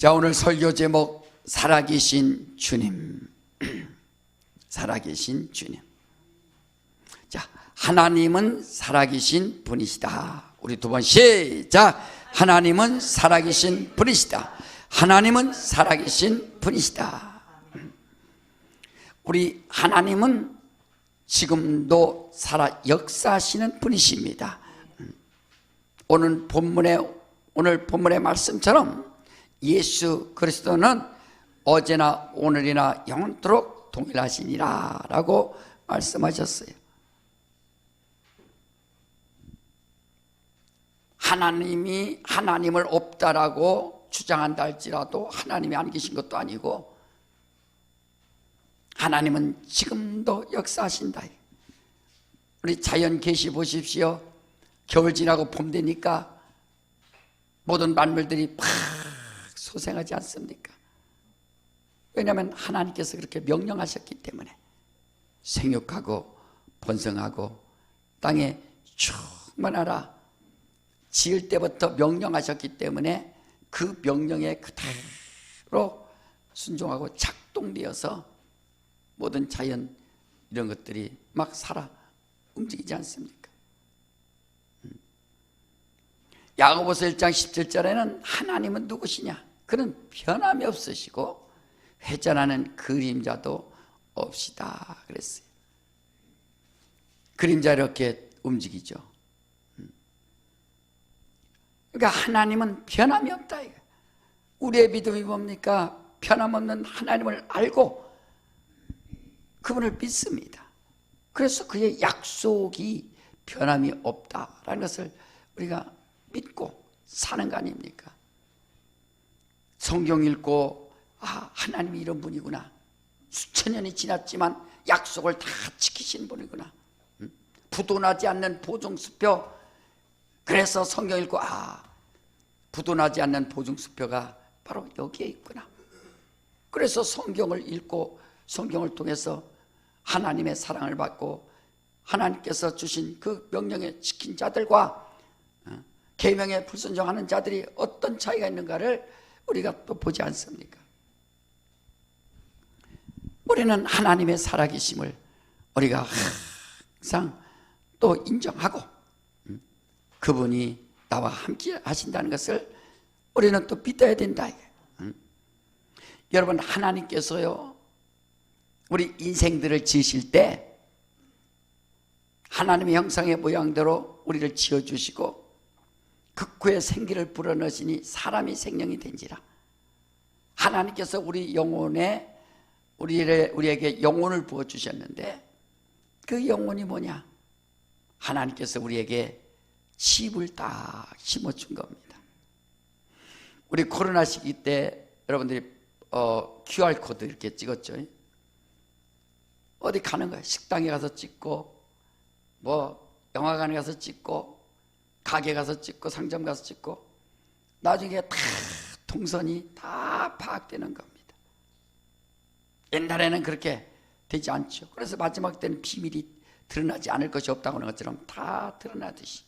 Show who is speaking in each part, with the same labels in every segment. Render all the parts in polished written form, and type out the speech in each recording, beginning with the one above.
Speaker 1: 자, 오늘 설교 제목 살아계신 주님. 살아계신 주님. 자, 하나님은 살아계신 분이시다. 우리 두 번 시작. 하나님은 살아계신 분이시다. 하나님은 살아계신 분이시다. 우리 하나님은 지금도 역사하시는 분이십니다. 오늘 본문의 말씀처럼 예수 그리스도는 어제나 오늘이나 영원토록 동일하시니라 라고 말씀하셨어요. 하나님이 하나님을 없다라고 주장한다 할지라도 하나님이 안 계신 것도 아니고 하나님은 지금도 역사하신다. 우리 자연 계시 보십시오. 겨울 지나고 봄 되니까 모든 만물들이 팍 소생하지 않습니까? 왜냐하면 하나님께서 그렇게 명령하셨기 때문에 생육하고 번성하고 땅에 충만하라 지을 때부터 명령하셨기 때문에 그 명령에 그대로 순종하고 작동되어서 모든 자연 이런 것들이 막 살아 움직이지 않습니까? 야고보서 1장 17절에는 하나님은 누구시냐? 그는 변함이 없으시고 회전하는 그림자도 없시다 그랬어요. 그림자 이렇게 움직이죠. 그러니까 하나님은 변함이 없다. 우리의 믿음이 뭡니까? 변함없는 하나님을 알고 그분을 믿습니다. 그래서 그의 약속이 변함이 없다라는 것을 우리가 믿고 사는 거 아닙니까? 성경 읽고 하나님이 이런 분이구나. 수천 년이 지났지만 약속을 다 지키신 분이구나. 부도나지 않는 보증수표. 그래서 성경 읽고 부도나지 않는 보증수표가 바로 여기에 있구나. 그래서 성경을 읽고 성경을 통해서 하나님의 사랑을 받고 하나님께서 주신 그 명령에 지킨 자들과 계명에 불순종하는 자들이 어떤 차이가 있는가를 우리가 또 보지 않습니까? 우리는 하나님의 살아계심을 우리가 항상 또 인정하고 그분이 나와 함께 하신다는 것을 우리는 또 믿어야 된다. 여러분, 하나님께서요 우리 인생들을 지으실 때 하나님의 형상의 모양대로 우리를 지어주시고 극후의 생기를 불어넣으시니 사람이 생명이 된지라. 하나님께서 우리 영혼에 우리에게 영혼을 부어주셨는데 그 영혼이 뭐냐? 하나님께서 우리에게 칩을 딱 심어준 겁니다. 우리 코로나 시기 때 여러분들이 QR코드 이렇게 찍었죠. 어디 가는 거야. 식당에 가서 찍고 영화관에 가서 찍고 가게 가서 찍고 상점 가서 찍고 나중에 다 동선이 다 파악되는 겁니다. 옛날에는 그렇게 되지 않죠. 그래서 마지막 때는 비밀이 드러나지 않을 것이 없다고 하는 것처럼 다 드러나듯이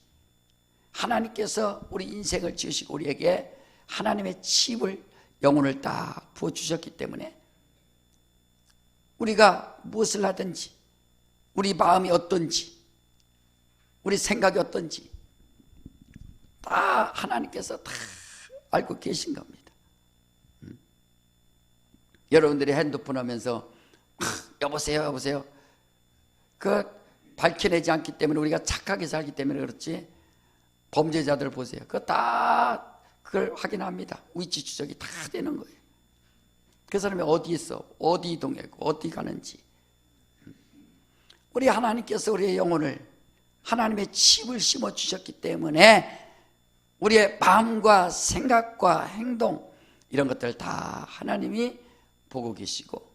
Speaker 1: 하나님께서 우리 인생을 지으시고 우리에게 하나님의 칩을 영혼을 딱 부어주셨기 때문에 우리가 무엇을 하든지 우리 마음이 어떤지 우리 생각이 어떤지 다 하나님께서 다 알고 계신 겁니다. 여러분들이 핸드폰 하면서 여보세요 그 밝혀내지 않기 때문에 우리가 착하게 살기 때문에 그렇지 범죄자들 보세요. 그걸 확인합니다. 위치 추적이 다 되는 거예요. 그 사람이 어디 있어, 어디 이동했고 어디 가는지. 우리 하나님께서 우리의 영혼을 하나님의 칩을 심어주셨기 때문에 우리의 마음과 생각과 행동 이런 것들 다 하나님이 보고 계시고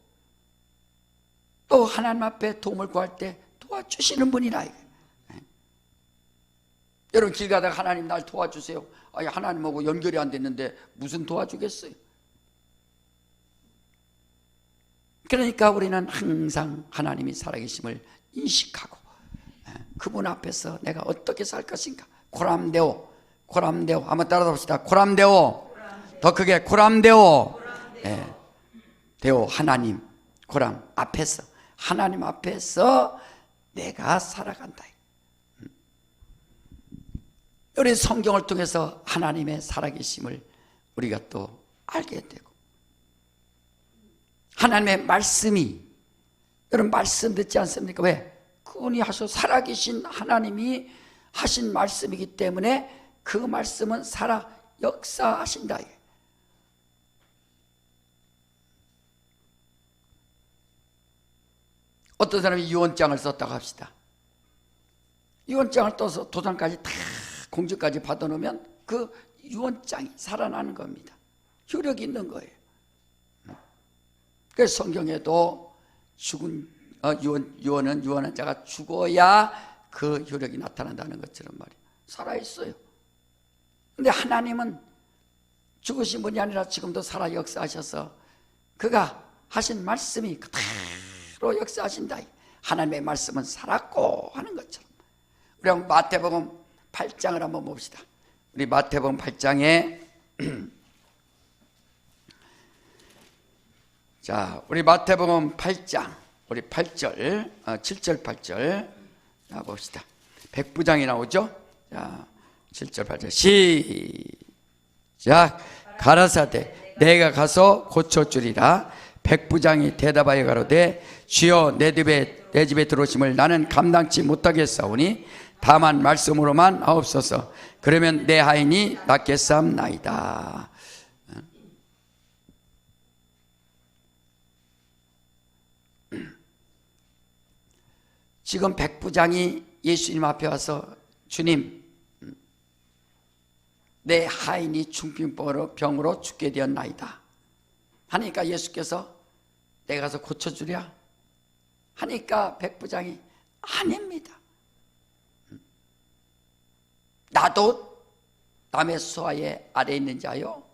Speaker 1: 또 하나님 앞에 도움을 구할 때 도와주시는 분이라. 여러분 길 가다가 하나님 날 도와주세요. 하나님하고 연결이 안 됐는데 무슨 도와주겠어요? 그러니까 우리는 항상 하나님이 살아계심을 인식하고 그분 앞에서 내가 어떻게 살 것인가. 고람데오 한번 따라서 봅시다. 고람데오 더 크게 고람되오. 예. 되오 하나님 고람 앞에서, 하나님 앞에서 내가 살아간다. 우리 성경을 통해서 하나님의 살아계심을 우리가 또 알게 되고, 하나님의 말씀이, 여러분 말씀 듣지 않습니까? 왜? 그분이 하셔 살아계신 하나님이 하신 말씀이기 때문에 그 말씀은 살아 역사하신다. 어떤 사람이 유언장을 썼다고 합시다. 유언장을 떠서 도장까지 다 공주까지 받아놓으면 그 유언장이 살아나는 겁니다. 효력이 있는 거예요. 그래서 성경에도 죽은 유언한 자가 죽어야 그 효력이 나타난다는 것처럼 말이에요. 살아있어요. 근데 하나님은 죽으신 분이 아니라 지금도 살아 역사하셔서 그가 하신 말씀이 그대로 역사하신다. 하나님의 말씀은 살았고 하는 것처럼. 우리 한번 마태복음 8장을 한번 봅시다. 우리 마태복음 8장에 자, 우리 마태복음 8장 우리 8절 7절 8절 자 봅시다. 백부장이 나오죠. 자 7절 8절 시작. 가라사대 내가 가서 고쳐주리라. 백부장이 대답하여 가로되 주여 내 집에 들어오심을 나는 감당치 못하겠사오니 다만 말씀으로만 하옵소서. 그러면 내 하인이 낫겠사옵나이다. 지금 백부장이 예수님 앞에 와서 주님, 내 하인이 중풍병으로 죽게 되었나이다 하니까 예수께서 내가 가서 고쳐주랴 하니까 백부장이 아닙니다. 나도 남의 수하에 아래 있는 자요,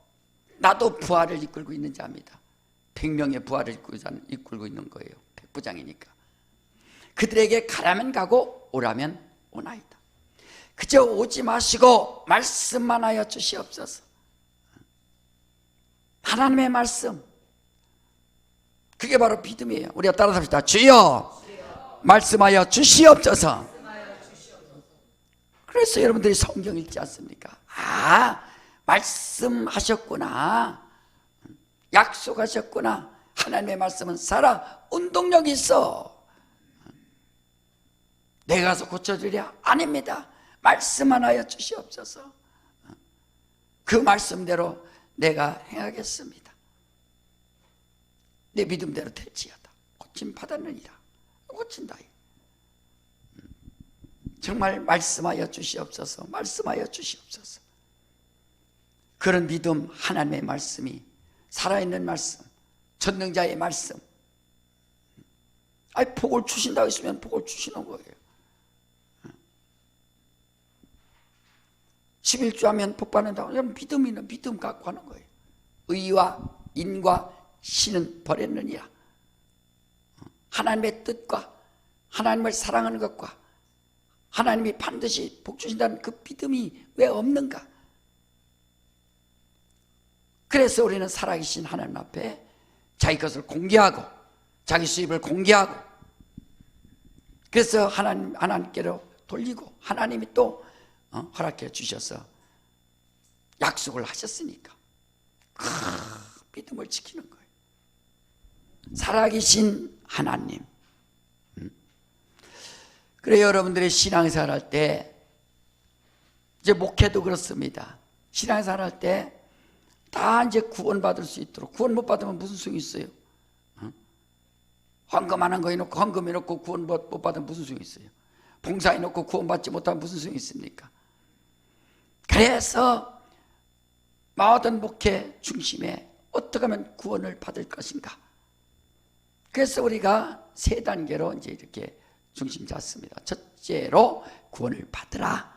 Speaker 1: 나도 부하를 이끌고 있는 자입니다. 100명의 부하를 이끌고 있는 거예요. 백부장이니까. 그들에게 가라면 가고 오라면 오나이다. 그저 오지 마시고 말씀만 하여 주시옵소서. 하나님의 말씀, 그게 바로 믿음이에요. 우리가 따라서 합시다. 주여 말씀하여 주시옵소서. 그래서 여러분들이 성경 읽지 않습니까? 아, 말씀하셨구나, 약속하셨구나. 하나님의 말씀은 살아 운동력이 있어. 내가 가서 고쳐주랴? 아닙니다. 말씀만 하여 주시옵소서. 그 말씀대로 내가 행하겠습니다. 내 믿음대로 될지어다. 고침 받았느니라. 고친다. 정말 말씀하여 주시옵소서. 말씀하여 주시옵소서. 그런 믿음, 하나님의 말씀이 살아있는 말씀, 전능자의 말씀. 아니 복을 주신다고 했으면 복을 주시는 거예요. 11주 하면 복 받는다고. 믿음이는 믿음 갖고 하는 거예요. 의와 인과 신은 버렸느니라. 하나님의 뜻과 하나님을 사랑하는 것과 하나님이 반드시 복 주신다는 그 믿음이 왜 없는가? 그래서 우리는 살아계신 하나님 앞에 자기 것을 공개하고 자기 수입을 공개하고, 그래서 하나님께로 돌리고, 하나님이 또 허락해 주셔서 약속을 하셨으니까 믿음을 지키는 거예요. 살아계신 하나님. 그래 여러분들이 신앙생활 할 때, 이제 목회도 그렇습니다. 신앙생활 할 때 다 이제 구원받을 수 있도록, 구원 못 받으면 무슨 소용이 있어요? 헌금하는 거 해놓고, 헌금 해놓고 구원 못 받으면 무슨 소용이 있어요? 봉사해놓고 구원받지 못하면 무슨 소용이 있습니까? 그래서 모든 목회 중심에 어떻게 하면 구원을 받을 것인가? 그래서 우리가 세 단계로 이제 이렇게 중심 잡습니다. 첫째로 구원을 받으라.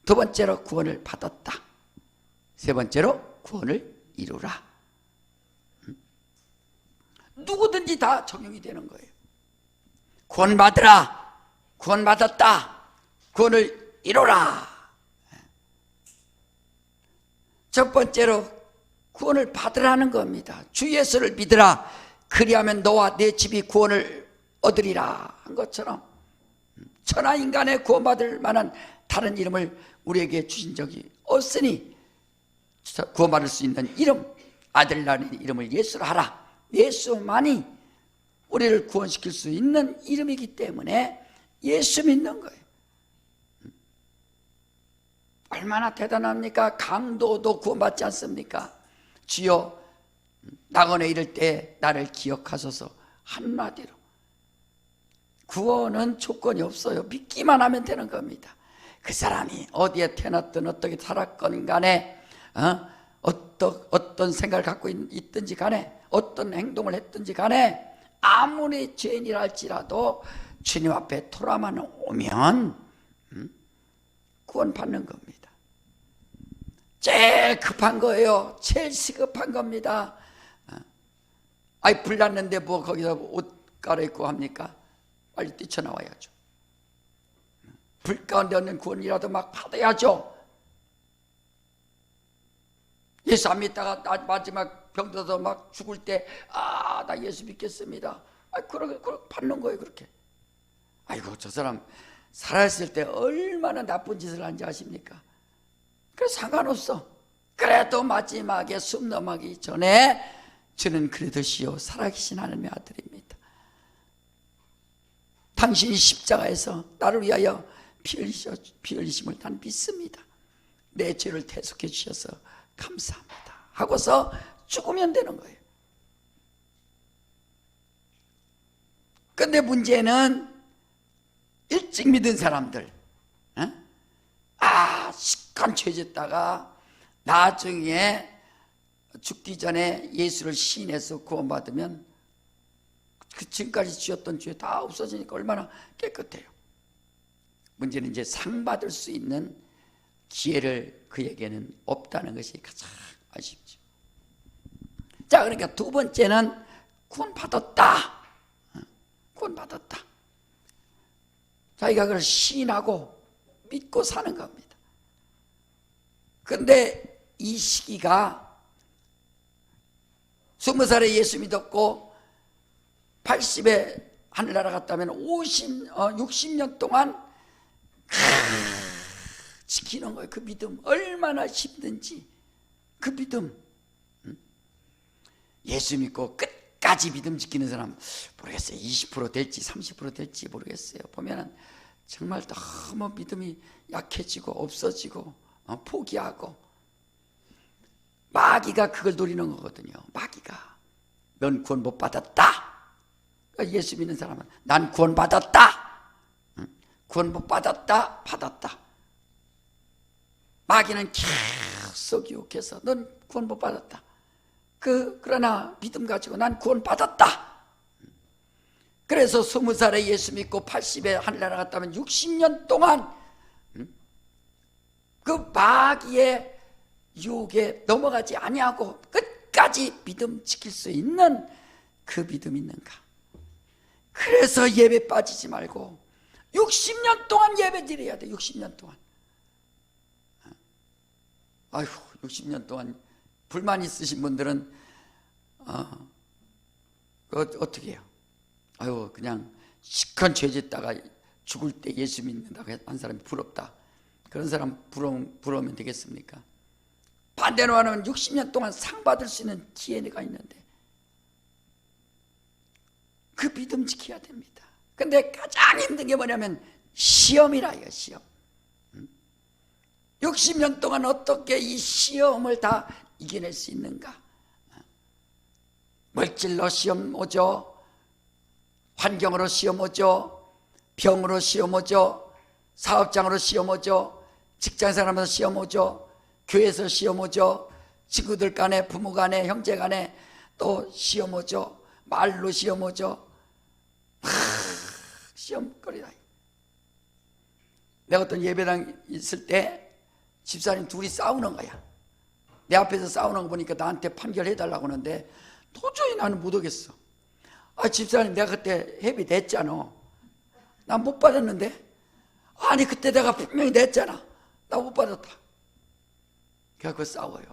Speaker 1: 두 번째로 구원을 받았다. 세 번째로 구원을 이루라. 누구든지 다 적용이 되는 거예요. 구원받으라, 구원받았다, 구원을 이루라. 첫 번째로 구원을 받으라는 겁니다. 주 예수를 믿으라. 그리하면 너와 내 집이 구원을 얻으리라 한 것처럼 천하 인간의 구원받을 만한 다른 이름을 우리에게 주신 적이 없으니 구원받을 수 있는 이름, 아들이라는 이름을 예수로 하라. 예수만이 우리를 구원시킬 수 있는 이름이기 때문에 예수 믿는 거예요. 얼마나 대단합니까? 강도도 구원받지 않습니까? 주여 낙원에 이를 때 나를 기억하소서. 한마디로 구원은 조건이 없어요. 믿기만 하면 되는 겁니다. 그 사람이 어디에 태어났든 어떻게 살았건 간에 어떤 생각을 갖고 있든지 간에 어떤 행동을 했든지 간에 아무리 죄인이라 할지라도 주님 앞에 돌아만 오면 구원 받는 겁니다. 제일 급한 거예요. 제일 시급한 겁니다. 아이 불났는데 뭐 거기서 옷 갈아입고 합니까? 빨리 뛰쳐나와야죠. 불 가운데 있는 구원이라도 막 받아야죠. 예수 안 믿다가 마지막 병들어서 막 죽을 때 나 예수 믿겠습니다. 그렇게 받는 거예요. 그렇게. 아이고 저 사람 살아있을 때 얼마나 나쁜 짓을 한지 아십니까? 그래서 상관없어. 그래도 마지막에 숨 넘어가기 전에 저는 그래도 시오 살아계신 하나님의 아들입니다. 당신이 십자가에서 나를 위하여 피 흘리심을 난 믿습니다. 내 죄를 대속해 주셔서 감사합니다 하고서 죽으면 되는 거예요. 근데 문제는 일찍 믿은 사람들, 시간 죄졌다가 나중에 죽기 전에 예수를 시인해서 구원받으면 그 지금까지 지었던 죄 다 없어지니까 얼마나 깨끗해요. 문제는 이제 상 받을 수 있는 기회를 그에게는 없다는 것이 가장 아쉽죠. 자, 그러니까 두 번째는 구원받았다. 구원받았다. 자기가 그걸 시인하고 믿고 사는 겁니다. 그런데 이 시기가 20살에 예수 믿었고 80에 하늘나라 갔다면 60년 동안 지키는 거예요. 그 믿음 얼마나 힘든지. 그 믿음. 예수 믿고 끝까지 믿음 지키는 사람 모르겠어요. 20% 될지 30% 될지 모르겠어요. 보면은 정말 너무 믿음이 약해지고 없어지고 포기하고. 마귀가 그걸 노리는 거거든요. 마귀가 넌 구원 못 받았다. 그러니까 예수 믿는 사람은 난 구원 받았다. 구원 못 받았다. 받았다. 마귀는 계속 유혹해서 넌 구원 못 받았다. 그러나 믿음 가지고 난 구원 받았다. 그래서 20살에 예수 믿고 80에 하늘나라 갔다면 60년 동안 그 마귀의 유혹에 넘어가지 아니하고 끝까지 믿음 지킬 수 있는 그 믿음 있는가? 그래서 예배 빠지지 말고 60년 동안 예배 드려야 돼. 60년 동안. 아휴, 60년 동안 불만 있으신 분들은 어떻게 해요? 아유, 그냥 시큰 죄 짓다가 죽을 때 예수 믿는다고 한 사람이 부럽다. 그런 사람 부러우면 되겠습니까? 반대로 하면 60년 동안 상 받을 수 있는 기회가 있는데 그 믿음 지켜야 됩니다. 근데 가장 힘든 게 뭐냐면 시험이라요. 시험. 60년 동안 어떻게 이 시험을 다 이겨낼 수 있는가? 물질로 시험 오죠. 환경으로 시험 오죠. 병으로 시험 오죠. 사업장으로 시험 오죠. 직장생활하면서 시험 오죠. 교회에서 시험 오죠. 친구들 간에, 부모 간에, 형제 간에 또 시험 오죠. 말로 시험 오죠. 시험거리다. 내가 어떤 예배당 있을 때 집사님 둘이 싸우는 거야. 내 앞에서 싸우는 거 보니까 나한테 판결해달라고 하는데 도저히 나는 못 오겠어. 집사님 내가 그때 회비 냈잖아. 난 못 받았는데. 아니 그때 내가 분명히 냈잖아. 나 못 받았다. 그래갖고 싸워요.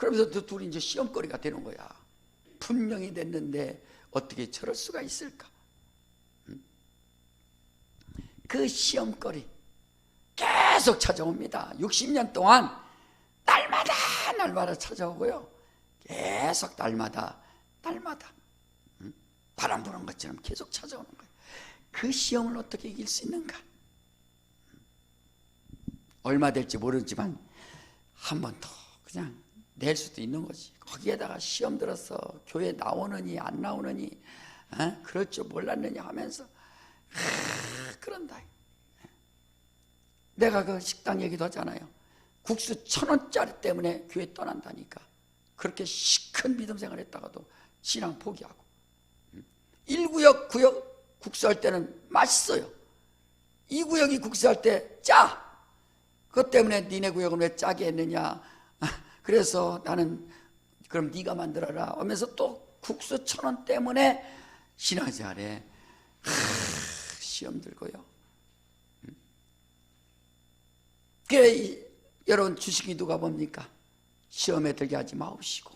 Speaker 1: 그러면서 또 둘이 이제 시험거리가 되는 거야. 분명히 됐는데 어떻게 저럴 수가 있을까? 그 시험거리 계속 찾아옵니다. 60년 동안 날마다 찾아오고요. 계속 날마다 바람 부는 것처럼 계속 찾아오는 거예요. 그 시험을 어떻게 이길 수 있는가? 얼마 될지 모르지만 한 번 더 그냥 낼 수도 있는 거지. 거기에다가 시험 들어서 교회 나오느니 안 나오느니 그럴 줄 몰랐느냐 하면서 그런다. 내가 그 식당 얘기도 하잖아요. 국수 1,000원짜리 때문에 교회 떠난다니까. 그렇게 시큰 믿음 생활했다가도 신앙 포기하고. 1구역 구역 국수할 때는 맛있어요. 2구역이 국수할 때 짜. 그것 때문에 니네 구역은 왜 짜게 했느냐. 그래서 나는 그럼 네가 만들어라 하면서 또 국수 1,000원 때문에 신앙생활에 시험 들고요. 그래, 여러분 주식이 누가 봅니까? 시험에 들게 하지 마시고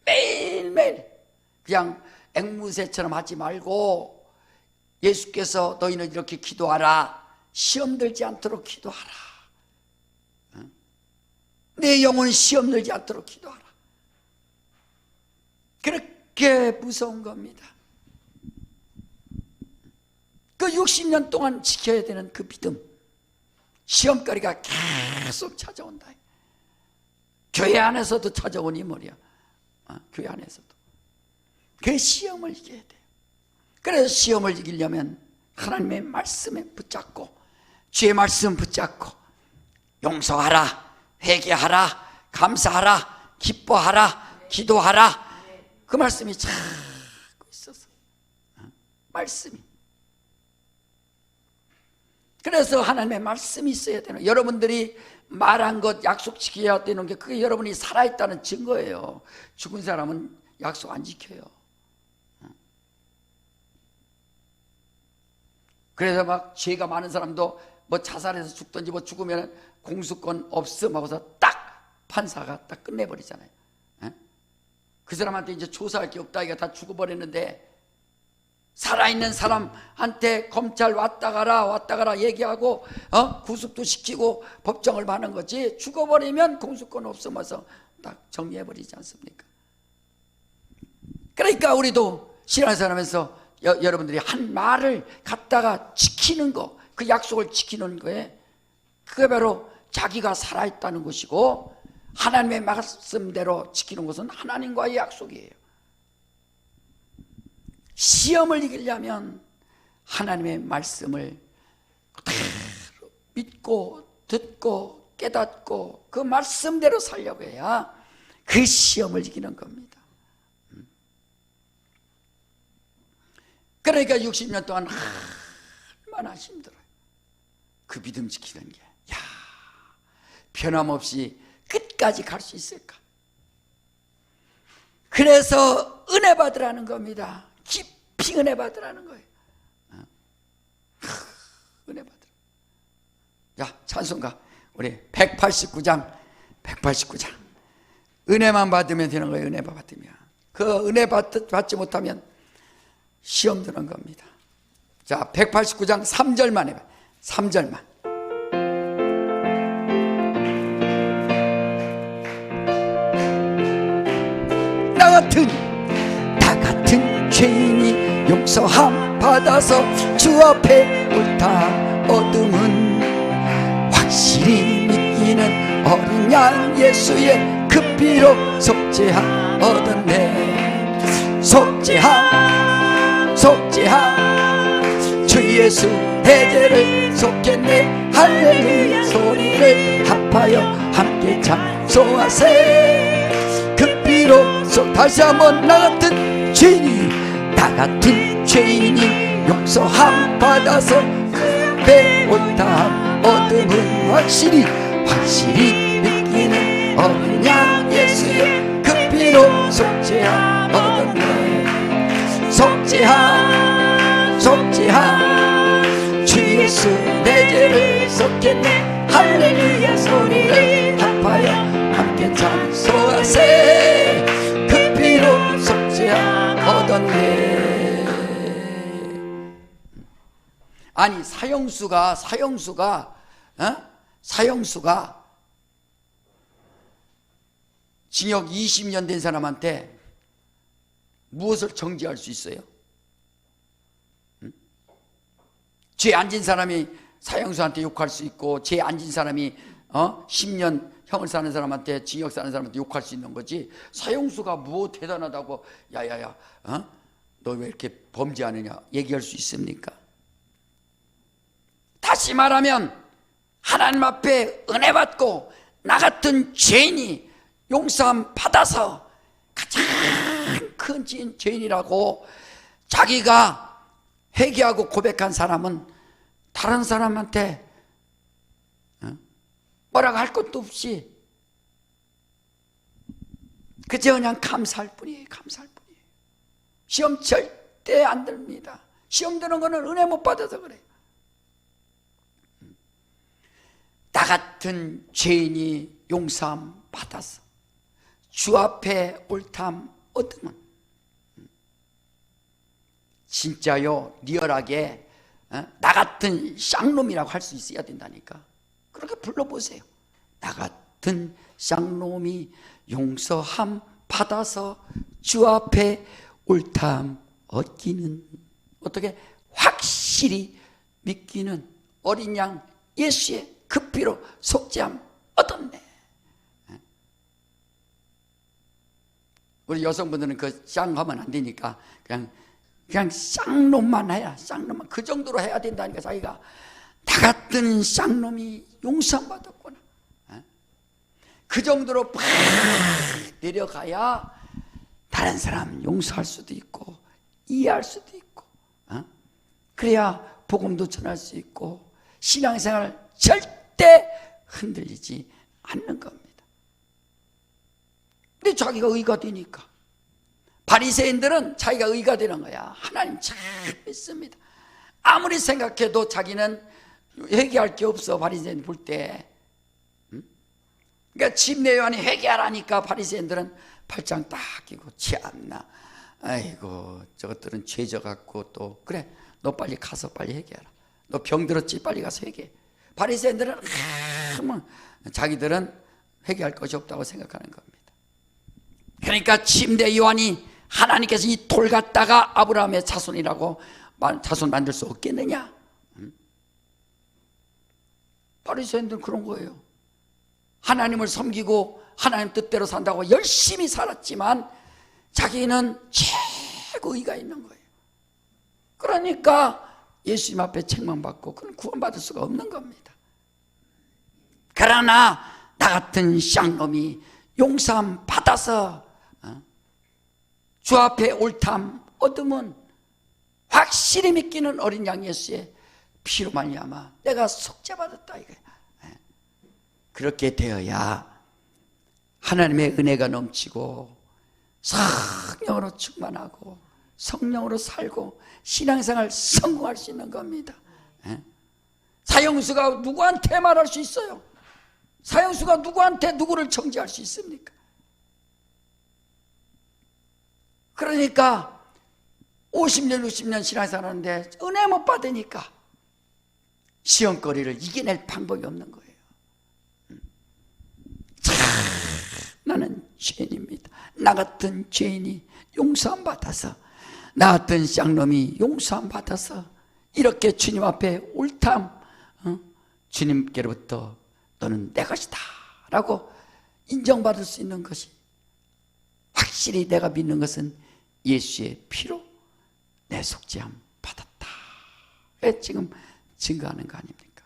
Speaker 1: 매일매일 그냥 앵무새처럼 하지 말고 예수께서 너희는 이렇게 기도하라. 시험 들지 않도록 기도하라. 내 영혼 시험 들지 않도록 기도하라. 그렇게 무서운 겁니다. 그 60년 동안 지켜야 되는 그 믿음, 시험거리가 계속 찾아온다. 교회 안에서도 찾아오니 뭐야. 교회 안에서도 그 시험을 이겨야 돼요. 그래서 시험을 이기려면 하나님의 말씀에 붙잡고 주의 말씀 붙잡고 용서하라, 회개하라, 감사하라, 기뻐하라, 기도하라. 그 말씀이 자꾸 있어서 말씀이. 그래서 하나님의 말씀이 있어야 되는, 여러분들이 말한 것 약속 지켜야 되는 게 그게 여러분이 살아있다는 증거예요. 죽은 사람은 약속 안 지켜요. 그래서 막 죄가 많은 사람도 뭐 자살해서 죽든지 뭐 죽으면 공수권 없음 하고서 딱 판사가 딱 끝내버리잖아요. 그 사람한테 이제 조사할 게 없다. 이거 다 죽어버렸는데 살아있는 사람한테 검찰 왔다 가라 얘기하고 구속도 시키고 법정을 받는 거지, 죽어버리면 공수권 없으면서 딱 정리해버리지 않습니까? 그러니까 우리도 신앙생활하면서 여러분들이 한 말을 갖다가 지키는 거, 그 약속을 지키는 거에 그게 바로 자기가 살아있다는 것이고, 하나님의 말씀대로 지키는 것은 하나님과의 약속이에요. 시험을 이기려면 하나님의 말씀을 그대로 믿고 듣고 깨닫고 그 말씀대로 살려고 해야 그 시험을 이기는 겁니다. 그러니까 60년 동안 얼마나 힘들어요. 그 믿음 지키는 게. 야, 변함없이 끝까지 갈 수 있을까? 그래서 은혜 받으라는 겁니다. 깊이 은혜 받으라는 거예요. 은혜 받으라. 야, 찬송가 우리 189장 은혜만 받으면 되는 거예요. 은혜 받으면. 그 은혜 받지 못하면 시험 드는 겁니다. 자, 189장 3절만 해봐. 3절만. 나 같은 죄인이 용서함 받아서 주 앞에 옳다 얻음은 확실히 믿기는 어린 양 예수의 그 피로 속죄함 얻었네. 속죄함 주 예수 대죄를 속했네. 할렐루야 소리를 합하여 함께 찬송하세. 그 피로 다시 한번 나 같은 죄인이 용서함 받아서 그 옳다함 얻음은 확실히 믿기는 어린 양 예수의 그 피로 속죄함 얻었네. 속죄함 주 예수 내 죄를 속했네. 할렐루야 소리를 합하여 함께 주께 찬송하세. 그 피로 속죄함 얻었네. 아니 사형수가 징역 20년 된 사람한테 무엇을 정죄할 수 있어요? 죄 안 진 사람이 사형수한테 욕할 수 있고, 죄 안 진 사람이 10년 형을 사는 사람한테, 징역 사는 사람한테 욕할 수 있는 거지. 사형수가 뭐 대단하다고 야야야 너 왜 이렇게 범죄하느냐 얘기할 수 있습니까? 다시 말하면 하나님 앞에 은혜 받고 나 같은 죄인이 용서함 받아서 가장 큰 죄인이라고 자기가 회개하고 고백한 사람은 다른 사람한테 뭐라고 할 것도 없이 그저 그냥 감사할 뿐이에요. 감사할 뿐이에요. 시험 절대 안 듭니다. 시험 드는 거는 은혜 못 받아서 그래요. 나 같은 죄인이 용서함 받아서 주 앞에 옳담 얻으면 진짜요 리얼하게 나 같은 쌍놈이라고 할 수 있어야 된다니까. 그렇게 불러보세요. 나 같은 쌍놈이 용서함 받아서 주 앞에 옳담 얻기는, 어떻게 확실히 믿기는 어린 양 예수의 그 피로 속죄함 얻었네. 우리 여성분들은 그 쌍하면 안 되니까 그냥 쌍놈만 해야, 쌍놈만 그 정도로 해야 된다니까. 자기가 나 같은 쌍놈이 용서함 받았구나, 그 정도로 팍 내려가야 다른 사람 용서할 수도 있고 이해할 수도 있고, 그래야 복음도 전할 수 있고 신앙생활 절대 흔들리지 않는 겁니다. 근데 자기가 의가 되니까, 바리새인들은 자기가 의가 되는 거야. 하나님 잘 믿습니다. 아무리 생각해도 자기는 회개할 게 없어. 바리새인 볼 때. 그러니까 침례 요한이 회개하라니까 바리새인들은 팔짱 딱 끼고, 참나, 아이고 저것들은 죄져 갖고 또 그래 너 빨리 가서 빨리 회개하라. 너 병 들었지 빨리 가서 회개해. 바리새인들은 자기들은 회개할 것이 없다고 생각하는 겁니다. 그러니까 침례 요한이 하나님께서 이 돌 갖다가 아브라함의 자손이라고 자손 만들 수 없겠느냐? 바리새인들은 그런 거예요. 하나님을 섬기고 하나님 뜻대로 산다고 열심히 살았지만 자기는 최고 의가 있는 거예요. 그러니까 예수님 앞에 책망받고 그는 구원받을 수가 없는 겁니다. 그러나 나 같은 쌍놈이 용서함 받아서 주 앞에 옳담 얻으면 확실히 믿기는 어린 양 예수의 피로 말미암아 내가 속죄받았다 이거야. 그렇게 되어야 하나님의 은혜가 넘치고 성령으로 충만하고 성령으로 살고 신앙생활 성공할 수 있는 겁니다. 사형수가 누구한테 말할 수 있어요? 사형수가 누구한테 누구를 정죄할 수 있습니까? 그러니까 50년 60년 신앙생활 하는데 은혜 못 받으니까 시험거리를 이겨낼 방법이 없는 거예요. 참 나는 죄인입니다. 나 같은 죄인이 용서함 받아서, 나 같은 쌍놈이 용서함 받아서 이렇게 주님 앞에 옳담, 주님께로부터 너는 내 것이다 라고 인정받을 수 있는 것이, 확실히 내가 믿는 것은 예수의 피로 내 속죄함 받았다, 지금 증거하는 거 아닙니까?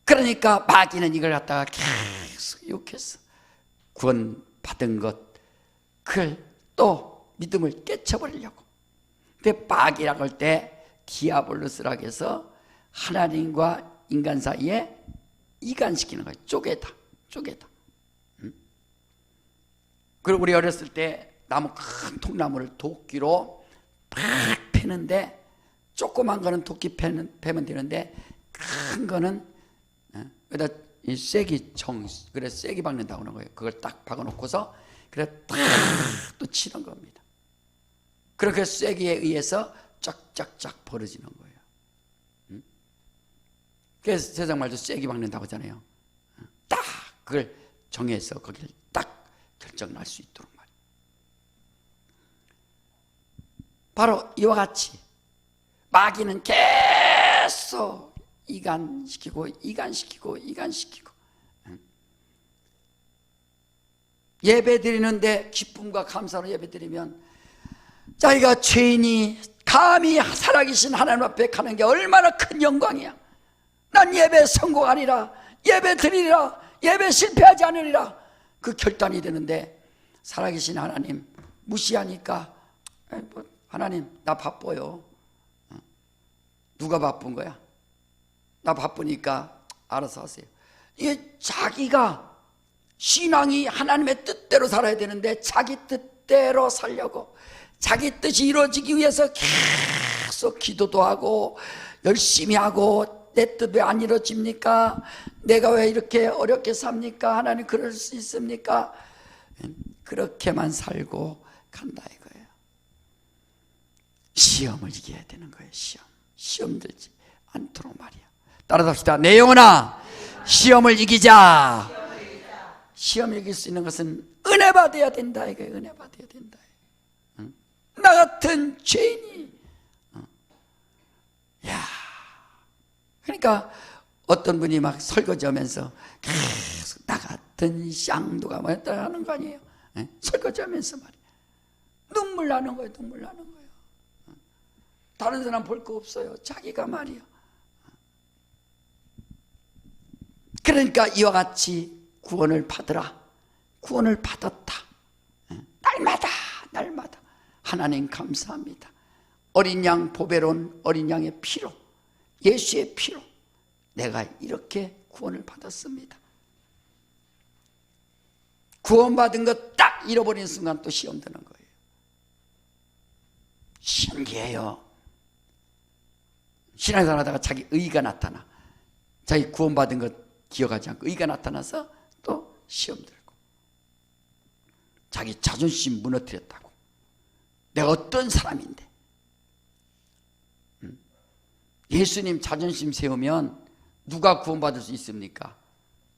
Speaker 1: 그러니까 마귀는 이걸 갖다가 계속 욕했어. 구원 받은 것, 그걸 또 믿음을 깨쳐버리려고. 근데 마귀라고 할 때 디아볼로스라고 해서 하나님과 인간 사이에 이간시키는 거예요. 쪼개다. 그리고 우리 어렸을 때 나무, 큰 통나무를 도끼로 팍 패는데, 조그만 거는 도끼 패면 되는데 큰 거는 여기다 이 쐐기 청, 그래 쐐기 박는다고 하는 거예요. 그걸 딱 박아놓고서 그래 딱 또 치는 겁니다. 그렇게 쐐기에 의해서 쫙쫙쫙 벌어지는 거예요. 그래서 세상 말도 쐐기 박는다고 하잖아요. 딱 그걸 정해서 거기를 딱 결정 날 수 있도록 말이에요. 바로 이와 같이 마귀는 계속 이간시키고 예배 드리는데 기쁨과 감사로 예배 드리면 자기가 죄인이 감히 살아계신 하나님 앞에 가는 게 얼마나 큰 영광이야. 난 예배 성공하리라, 예배 드리리라, 예배 실패하지 않으리라, 그 결단이 되는데 살아계신 하나님 무시하니까 하나님 나 바빠요. 누가 바쁜 거야? 나 바쁘니까 알아서 하세요. 이게 자기가 신앙이 하나님의 뜻대로 살아야 되는데 자기 뜻대로 살려고, 자기 뜻이 이루어지기 위해서 계속 기도도 하고 열심히 하고, 내 뜻 왜 안 이루어집니까? 내가 왜 이렇게 어렵게 삽니까? 하나님 그럴 수 있습니까? 그렇게만 살고 간다 이거예요. 시험을 이겨야 되는 거예요. 시험 들지 않도록 말이야. 따라합시다. 내 영혼아, 시험을 이기자. 시험 이길 수 있는 것은 은혜 받아야 된다 이거예요. 은혜 받아야 된다. 나 같은 죄인이, 야, 그러니까 어떤 분이 막 설거지하면서 계속 나 같은 쌍두가 뭐였다 하는 거 아니에요? 설거지하면서 말이에요. 눈물 나는 거예요. 눈물 나는 거예요. 다른 사람 볼 거 없어요. 자기가 말이에요. 그러니까 이와 같이 구원을 받으라. 구원을 받았다. 날마다 하나님 감사합니다. 어린 양, 보배로운 어린 양의 피로, 예수의 피로 내가 이렇게 구원을 받았습니다. 구원받은 것 딱 잃어버리는 순간 또 시험 드는 거예요. 신기해요. 신앙생활 하다가 자기 의가 나타나, 자기 구원받은 것 기억하지 않고 의가 나타나서 또 시험 들고, 자기 자존심 무너뜨렸다고, 내가 어떤 사람인데. 예수님 자존심 세우면 누가 구원받을 수 있습니까?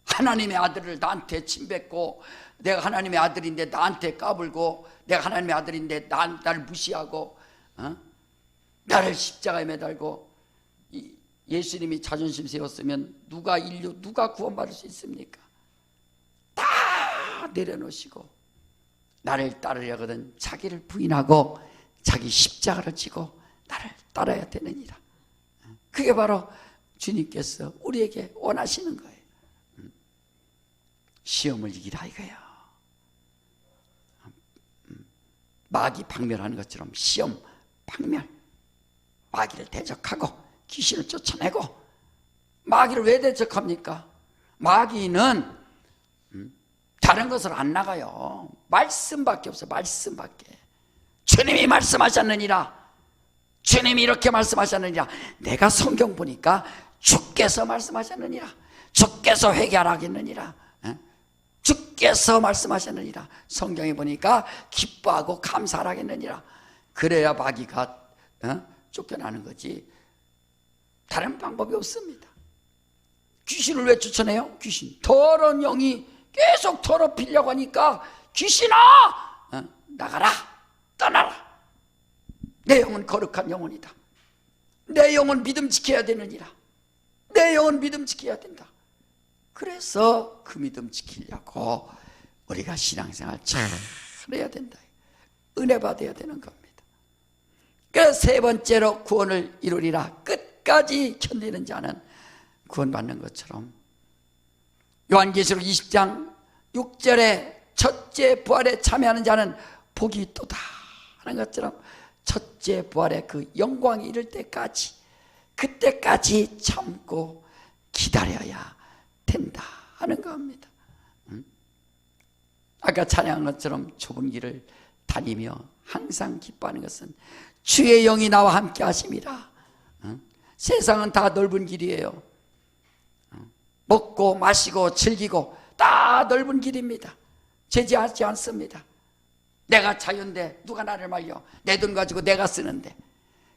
Speaker 1: 하나님의 아들을 나한테 침뱉고, 내가 하나님의 아들인데 나한테 까불고, 내가 하나님의 아들인데 나를 무시하고, 나를 십자가에 매달고, 예수님이 자존심 세웠으면 누가 구원받을 수 있습니까? 다 내려놓으시고 나를 따르려거든 자기를 부인하고 자기 십자가를 지고 나를 따라야 되느니라. 그게 바로 주님께서 우리에게 원하시는 거예요. 시험을 이기라 이거예요. 마귀 박멸하는 것처럼 시험 박멸, 마귀를 대적하고 귀신을 쫓아내고. 마귀를 왜 대적합니까? 마귀는 다른 것을 안 나가요. 말씀밖에 없어요. 말씀밖에. 주님이 말씀하셨느니라, 주님이 이렇게 말씀하셨느니라. 내가 성경 보니까 주께서 말씀하셨느니라, 주께서 회개하라 하겠느니라, 주께서 말씀하셨느니라. 성경에 보니까 기뻐하고 감사하라 하겠느니라. 그래야 마귀가 쫓겨나는 거지. 다른 방법이 없습니다. 귀신을 왜 쫓아내요? 귀신, 더러운 영이 계속 더럽히려고 하니까 귀신아 나가라, 떠나라. 내 영은 거룩한 영혼이다. 내 영혼 믿음 지켜야 되느니라. 내 영혼 믿음 지켜야 된다. 그래서 그 믿음 지키려고 우리가 신앙생활 잘 해야 된다. 은혜 받아야 되는 겁니다. 그래서 세 번째로 구원을 이루리라. 끝까지 견디는 자는 구원받는 것처럼, 요한계시록 20장 6절에 첫째 부활에 참여하는 자는 복이 있도다 하는 것처럼, 첫째 부활의 그 영광이 이를 때까지, 그때까지 참고 기다려야 된다 하는 겁니다. 아까 찬양한 것처럼 좁은 길을 다니며 항상 기뻐하는 것은 주의 영이 나와 함께 하심이라. 세상은 다 넓은 길이에요. 먹고 마시고 즐기고 다 넓은 길입니다. 제지하지 않습니다. 내가 자유인데 누가 나를 말려? 내 돈 가지고 내가 쓰는데.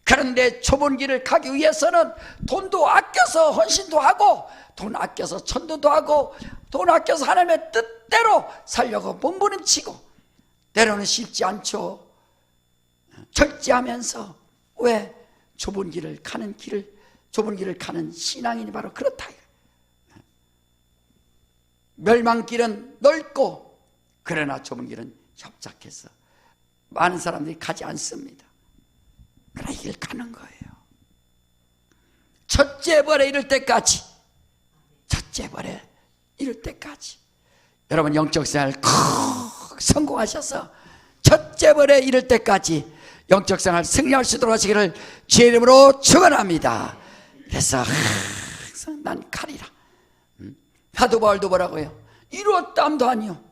Speaker 1: 그런데 좁은 길을 가기 위해서는 돈도 아껴서 헌신도 하고, 돈 아껴서 전도도 하고, 돈 아껴서 하나님의 뜻대로 살려고 몸부림치고, 때로는 쉽지 않죠. 절제하면서. 왜? 좁은 길을 가는 신앙인이 바로 그렇다. 멸망길은 넓고, 그러나 좁은 길은 협착해서 많은 사람들이 가지 않습니다. 그러나 이 길 가는 거예요. 첫째 벌에 이를 때까지, 여러분 영적 생활 콕 성공하셔서 첫째 벌에 이를 때까지 영적 생활 승리할 수 있도록 하시기를 주의 이름으로 축원합니다. 그래서 항상 난 가리라. 사도 바울도 뭐라고요? 이루었담도 아니요.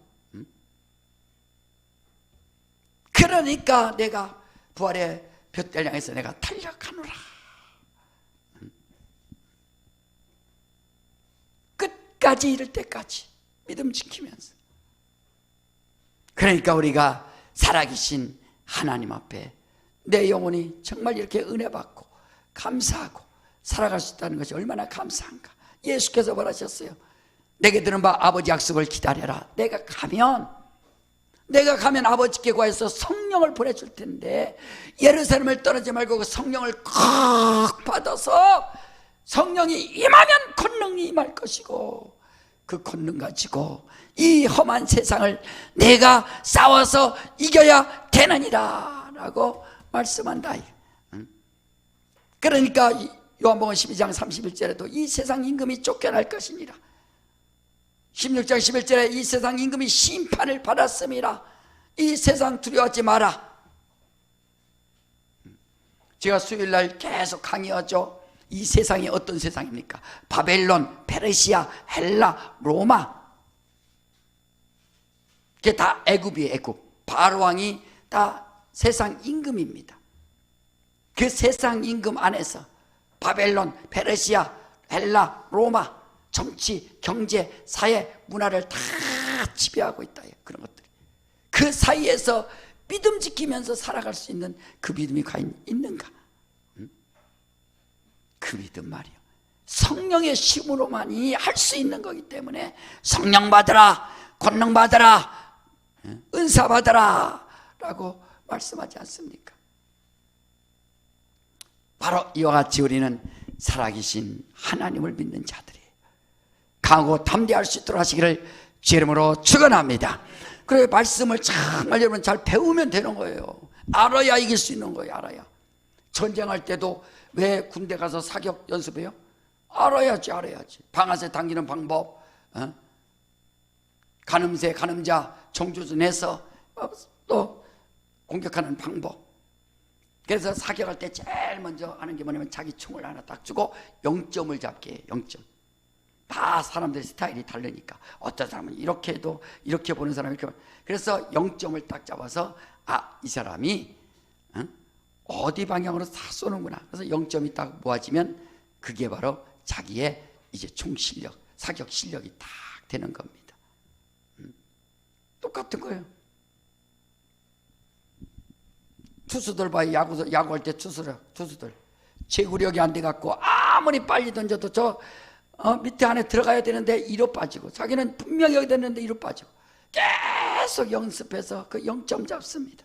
Speaker 1: 그러니까 내가 부활의 둏대를 향해서 내가 달려가노라. 끝까지 이를 때까지 믿음 지키면서. 그러니까 우리가 살아계신 하나님 앞에 내 영혼이 정말 이렇게 은혜 받고 감사하고 살아갈 수 있다는 것이 얼마나 감사한가. 예수께서 말하셨어요. 내게 들은 바 아버지 약속을 기다려라. 내가 가면 아버지께 구해서 성령을 보내줄 텐데, 예루살렘을 떠나지 말고 그 성령을 꼭 받아서 성령이 임하면 권능이 임할 것이고, 그 권능 가지고 이 험한 세상을 내가 싸워서 이겨야 되느니라 라고 말씀한다. 그러니까 요한복음 12장 31절에도 이 세상 임금이 쫓겨날 것이니라. 16장 11절에 이 세상 임금이 심판을 받았음이라. 이 세상 두려워하지 마라. 제가 수요일날 계속 강의하죠. 이 세상이 어떤 세상입니까? 바벨론, 페르시아, 헬라, 로마. 그게 다 애굽이에요. 애굽. 바로 왕이 다 세상 임금입니다. 그 세상 임금 안에서 바벨론, 페르시아, 헬라, 로마, 정치, 경제, 사회, 문화를 다 지배하고 있다. 그런 것들이. 그 사이에서 믿음 지키면서 살아갈 수 있는 그 믿음이 과연 있는가? 그 믿음 말이요. 성령의 힘으로만이 할 수 있는 거기 때문에 성령 받으라, 권능 받으라, 은사 받으라 라고 말씀하지 않습니까? 바로 이와 같이 우리는 살아계신 하나님을 믿는 자들이에요. 강하고 담대할 수 있도록 하시기를 주의 이름으로 축원합니다. 그래서 말씀을 정말 여러분 잘 배우면 되는 거예요. 알아야 이길 수 있는 거예요. 알아야. 전쟁할 때도 왜 군대 가서 사격 연습해요? 알아야지. 방아쇠 당기는 방법, 가늠새, 가늠자, 정조준해서 또 공격하는 방법. 그래서 사격할 때 제일 먼저 하는 게 뭐냐면 자기 총을 하나 딱 주고 0점을 잡게 해요. 0점. 다 사람들의 스타일이 다르니까 어떤 사람은 이렇게 해도 이렇게 보는 사람이 이렇게. 그래서 0점을 딱 잡아서 이 사람이 어디 방향으로 다 쏘는구나. 그래서 0점이 딱 모아지면 그게 바로 자기의 이제 총 실력, 사격 실력이 딱 되는 겁니다. 똑같은 거예요. 투수들 봐요. 야구할 때 투수들 제구력이 안 돼갖고 아무리 빨리 던져도 저 밑에 안에 들어가야 되는데 2루 빠지고, 자기는 분명히 여기 됐는데 2루 빠지고, 계속 연습해서 그 0점 잡습니다.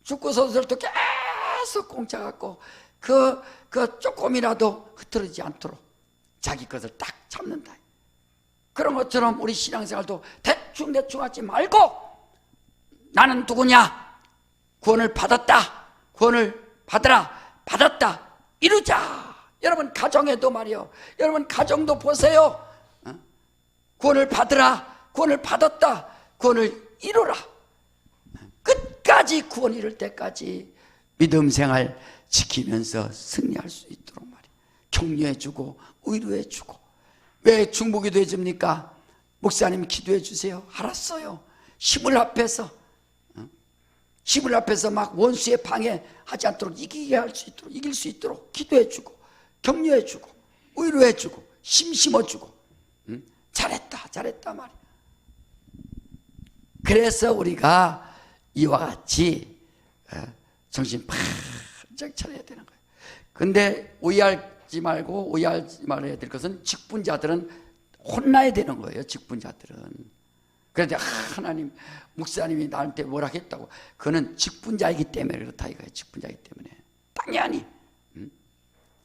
Speaker 1: 축구 선수들도 계속 공차 갖고 그 조금이라도 흐트러지지 않도록 자기 것을 딱 잡는다. 그런 것처럼 우리 신앙생활도 대충 하지 말고 나는 누구냐? 구원을 받았다. 구원을 받았다. 이루자. 여러분 가정에도 말이요. 여러분 가정도 보세요. 구원을 받으라. 구원을 받았다. 구원을 이루라. 끝까지 구원 이룰 때까지 믿음 생활 지키면서 승리할 수 있도록 말이에요. 격려해주고 위로해주고. 왜 중보기도 해줍니까? 목사님 기도해 주세요. 알았어요. 힘을 합해서 막 원수의 방해하지 않도록 이길 수 있도록 기도해주고 격려해주고 위로해주고 심어주고, 잘했다 말이야. 그래서 우리가 이와 같이 정신 바짝 차려야 되는 거예요. 근데 오해하지 말아야 될 것은 직분자들은 혼나야 되는 거예요. 직분자들은. 그런데 하나님, 목사님이 나한테 뭐라 했다고. 그거는 직분자이기 때문에 그렇다 이거예요. 직분자이기 때문에 당연히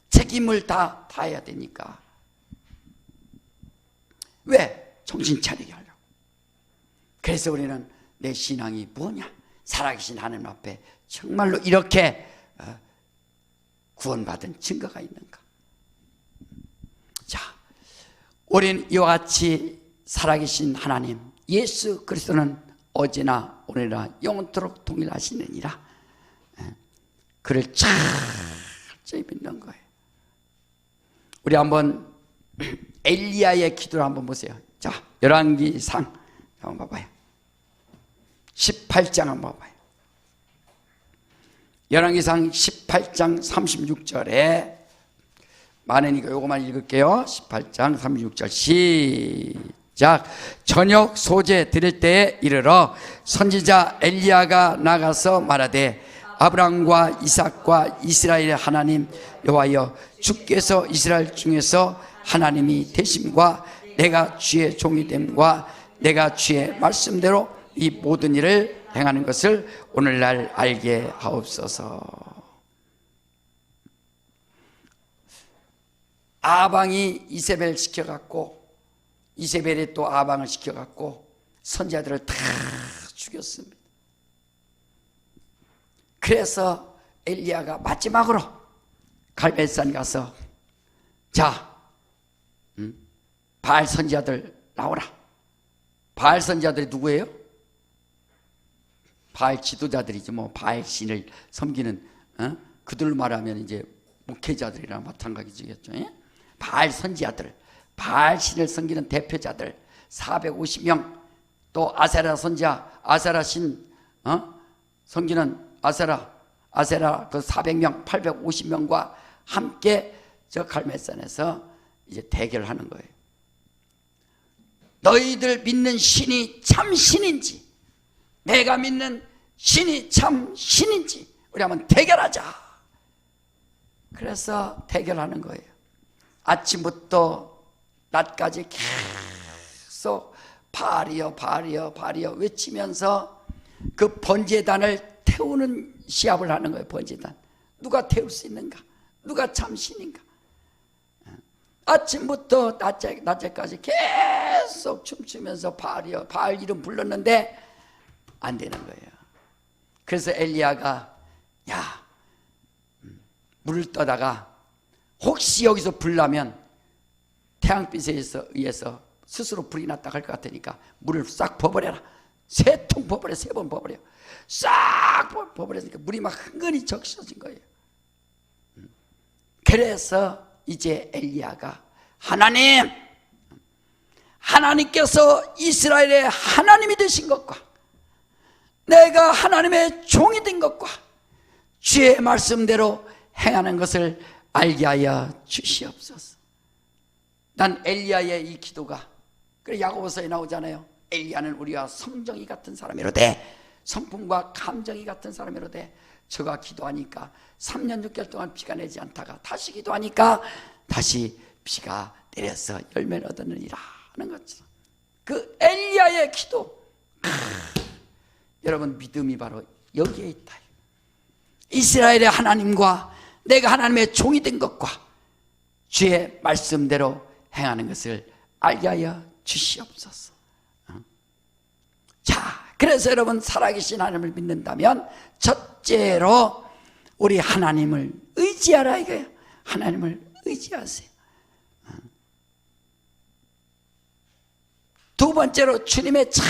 Speaker 1: 책임을 다 다해야 되니까. 왜? 정신 차리게 하려고. 그래서 우리는 내 신앙이 뭐냐? 살아계신 하나님 앞에 정말로 이렇게 구원받은 증거가 있는가? 자, 우리는 이와 같이 살아계신 하나님 예수 그리스도는 어제나 오늘이나 영원토록 동일하시느니라. 그를 철저히 믿는 거예요. 우리 한번 엘리야의 기도를 한번 보세요. 자, 열왕기상 한번 봐봐요. 18장 한번 봐봐요. 열왕기상 18장 36절에 많으니까 요거만 읽을게요. 18장 36절 시작. 저녁 소재 드릴 때에 이르러 선지자 엘리야가 나가서 말하되 아브라함과 이삭과 이스라엘의 하나님 여호와여, 주께서 이스라엘 중에서 하나님이 되심과 내가 주의 종이 됨과 내가 주의 말씀대로 이 모든 일을 행하는 것을 오늘날 알게 하옵소서. 아방이 이세벨 시켜갖고, 이세벨이 또 아방을 시켜갖고 선지자들을 다 죽였습니다. 그래서 엘리야가 마지막으로 갈멜산 가서 자, 바알 선지자들 나오라. 바알 선지자들이 누구예요? 바알 지도자들이지 뭐. 바알 신을 섬기는 그들로 말하면 이제 목회자들이랑 마찬가지겠죠. 바알 선지자들, 바알 신을 섬기는 대표자들 450명, 또 아세라 선지자, 아세라 신 섬기는 아세라 그 400명, 850명과 함께 저 갈멜산에서 이제 대결하는 거예요. 너희들 믿는 신이 참 신인지, 내가 믿는 신이 참 신인지 우리 한번 대결하자. 그래서 대결하는 거예요. 아침부터 낮까지 계속 바알이여 바알이여 바알이여 외치면서 그 번제단을 태우는 시합을 하는 거예요. 번제단 누가 태울 수 있는가, 누가 참 신인가. 아침부터 낮에까지 계속 춤추면서 바알이여 바알 이름 불렀는데 안 되는 거예요. 그래서 엘리야가 물을 떠다가 혹시 여기서 불 나면 태양빛에 의해서 스스로 불이 났다 할 것 같으니까 물을 싹 버버려라. 3통 버버려, 3번 버버려. 싹 버버렸으니까 물이 막 흥건히 적셔진 거예요. 그래서 이제 엘리야가 하나님께서 이스라엘의 하나님이 되신 것과 내가 하나님의 종이 된 것과 주의 말씀대로 행하는 것을 알게 하여 주시옵소서. 난 엘리야의 이 기도가, 그래 야고보서에 나오잖아요. 엘리야는 우리와 성정이 같은 사람이로되, 성품과 감정이 같은 사람이로되 저가 기도하니까 3년 6개월 동안 비가 내지 않다가 다시 기도하니까 다시 비가 내려서 열매를 얻느니라 하는 것처럼 그 엘리야의 기도, 여러분 믿음이 바로 여기에 있다. 이스라엘의 하나님과 내가 하나님의 종이 된 것과 주의 말씀대로 행하는 것을 알게 하여 주시옵소서. 자, 그래서 여러분 살아계신 하나님을 믿는다면 첫째로 우리 하나님을 의지하라 이거예요. 하나님을 의지하세요. 두 번째로 주님의 참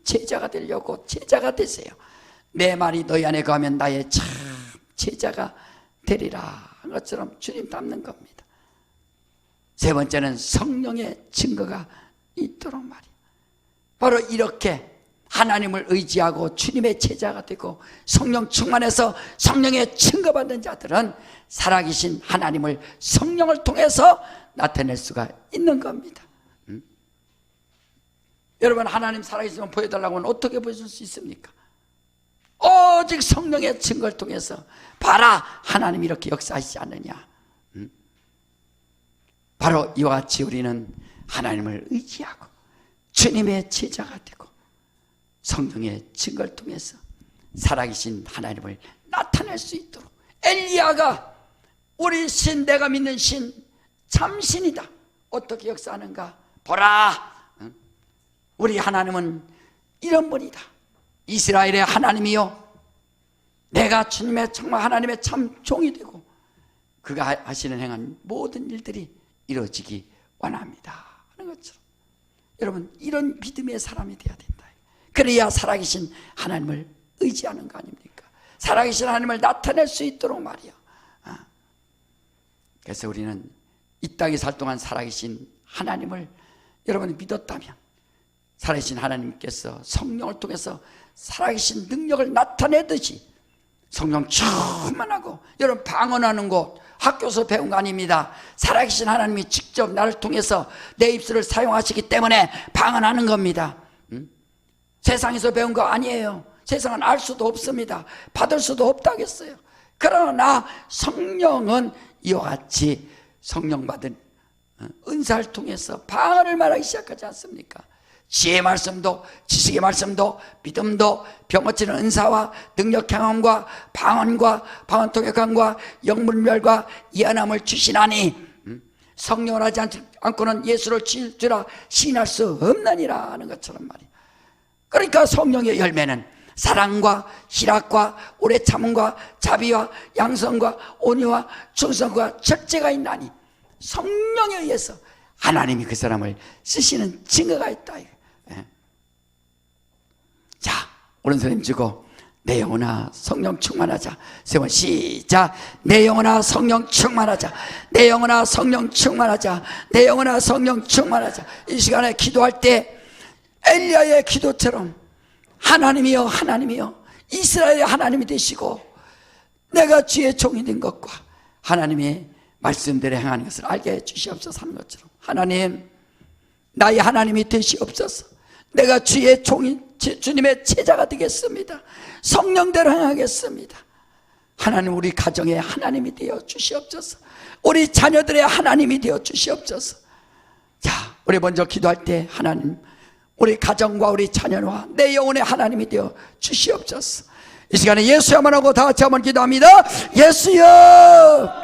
Speaker 1: 제자가 되려고 제자가 되세요. 내 말이 너희 안에 거하면 나의 참 제자가 되리라 한 것처럼 주님 닮는 겁니다. 세 번째는 성령의 증거가 있도록 말이에요. 바로 이렇게 하나님을 의지하고 주님의 제자가 되고 성령 충만해서 성령의 증거받는 자들은 살아계신 하나님을 성령을 통해서 나타낼 수가 있는 겁니다. 여러분, 하나님 살아계시면 보여달라고 하면 어떻게 보여줄 수 있습니까? 오직 성령의 증거를 통해서 봐라, 하나님이 이렇게 역사하시지 않느냐. 바로 이와 같이 우리는 하나님을 의지하고 주님의 제자가 되고 성령의 증거를 통해서 살아계신 하나님을 나타낼 수 있도록, 엘리야가 우리 신, 내가 믿는 신, 참신이다, 어떻게 역사하는가 보라, 우리 하나님은 이런 분이다. 이스라엘의 하나님이요, 내가 주님의 정말 하나님의 참 종이 되고 그가 하시는 행한 모든 일들이 이루어지기 원합니다 하는 것처럼, 여러분, 이런 믿음의 사람이 되어야 된다. 그래야 살아계신 하나님을 의지하는 거 아닙니까? 살아계신 하나님을 나타낼 수 있도록 말이야. 그래서 우리는 이 땅에 살 동안 살아계신 하나님을 여러분이 믿었다면, 살아계신 하나님께서 성령을 통해서 살아계신 능력을 나타내듯이 성령 충만하고, 여러분, 방언하는 것 학교에서 배운 거 아닙니다. 살아계신 하나님이 직접 나를 통해서 내 입술을 사용하시기 때문에 방언하는 겁니다. 세상에서 배운 거 아니에요. 세상은 알 수도 없습니다. 받을 수도 없다겠어요. 그러나 성령은 이와 같이 성령 받은 은사를 통해서 방언을 말하기 시작하지 않습니까? 지혜의 말씀도, 지식의 말씀도, 믿음도, 병 고치는 은사와 능력 경험과 방언과 방언 통역함과 영문별과 예언함을 주시나니 성령을 하지 않고는 예수를 주라 시인할 수 없느니라 하는 것처럼 말이에요. 그러니까 성령의 열매는 사랑과 희락과 오래 참음과 자비와 양성과 온유와 충성과 절제가 있나니, 성령에 의해서 하나님이 그 사람을 쓰시는 증거가 있다. 자, 오른손 쥐고 내 영혼아 성령 충만하자. 세 번 시작. 내 영혼아 성령 충만하자. 내 영혼아 성령 충만하자. 내 영혼아 성령 충만하자. 이 시간에 기도할 때 엘리야의 기도처럼 하나님이여, 하나님이여, 이스라엘의 하나님이 되시고 내가 주의 종이 된 것과 하나님의 말씀대로 행하는 것을 알게 해 주시옵소서 하는 것처럼, 하나님, 나의 하나님이 되시옵소서. 내가 주의 종이, 주님의 제자가 되겠습니다. 성령대로 행하겠습니다. 하나님, 우리 가정의 하나님이 되어 주시옵소서. 우리 자녀들의 하나님이 되어 주시옵소서. 자, 우리 먼저 기도할 때 하나님, 우리 가정과 우리 자녀와 내 영혼의 하나님이 되어 주시옵소서. 이 시간에 예수야만 하고 다 같이 한번 기도합니다. 예수여.